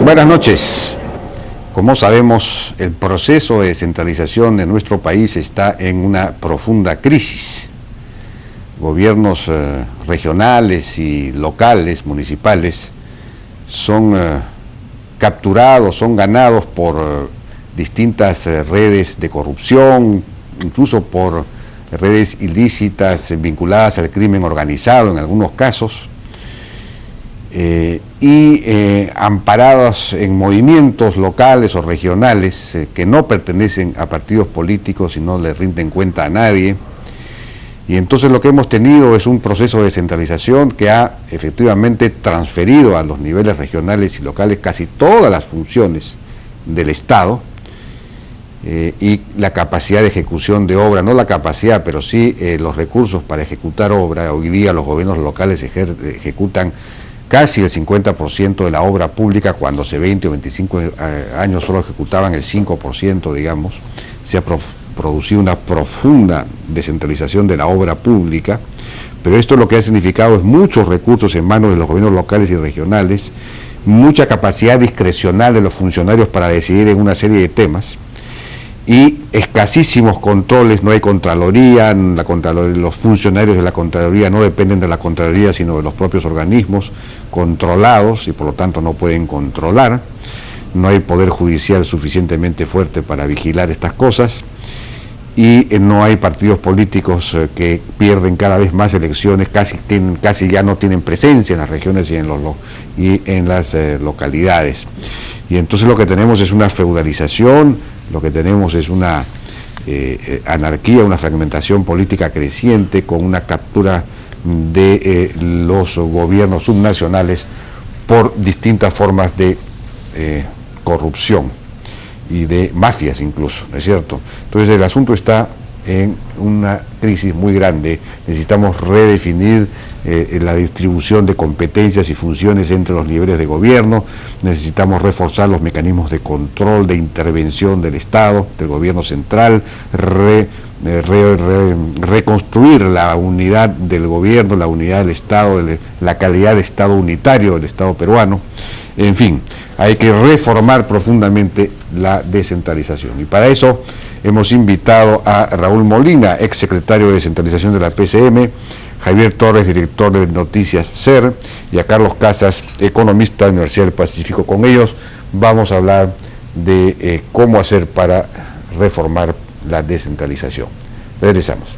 Buenas noches. Como sabemos, el proceso de descentralización en nuestro país está en una profunda crisis. Gobiernos regionales y locales, municipales, son capturados, son ganados por distintas redes de corrupción, incluso por redes ilícitas vinculadas al crimen organizado en algunos casos, amparados en movimientos locales o regionales que no pertenecen a partidos políticos y no le rinden cuenta a nadie. Y entonces lo que hemos tenido es un proceso de descentralización que ha efectivamente transferido a los niveles regionales y locales casi todas las funciones del Estado, y la capacidad de ejecución de obra, no la capacidad, pero sí los recursos para ejecutar obra. Hoy día los gobiernos locales ejecutan casi el 50% de la obra pública, cuando hace 20 o 25 años solo ejecutaban el 5%, digamos. Se ha producido una profunda descentralización de la obra pública, pero esto lo que ha significado es muchos recursos en manos de los gobiernos locales y regionales, mucha capacidad discrecional de los funcionarios para decidir en una serie de temas, y escasísimos controles. No hay Contraloría, los funcionarios de la Contraloría no dependen de la Contraloría, sino de los propios organismos controlados, y por lo tanto no pueden controlar. No hay poder judicial suficientemente fuerte para vigilar estas cosas, y no hay partidos políticos que pierden cada vez más elecciones, casi ya no tienen presencia en las regiones y en las localidades. Y entonces lo que tenemos es una feudalización, lo que tenemos es una anarquía, una fragmentación política creciente, con una captura de los gobiernos subnacionales por distintas formas de corrupción y de mafias incluso, ¿no es cierto? Entonces el asunto está en una crisis muy grande. Necesitamos redefinir la distribución de competencias y funciones entre los niveles de gobierno. Necesitamos reforzar los mecanismos de control, de intervención del Estado, del gobierno central, reconstruir la unidad del gobierno, la unidad del Estado, la calidad de Estado unitario del Estado peruano. En fin, hay que reformar profundamente la descentralización, y para eso hemos invitado a Raúl Molina, ex secretario de Descentralización de la PCM, Javier Torres, director de Noticias SER, y a Carlos Casas, economista de la Universidad del Pacífico. Con ellos vamos a hablar de cómo hacer para reformar la descentralización. Regresamos.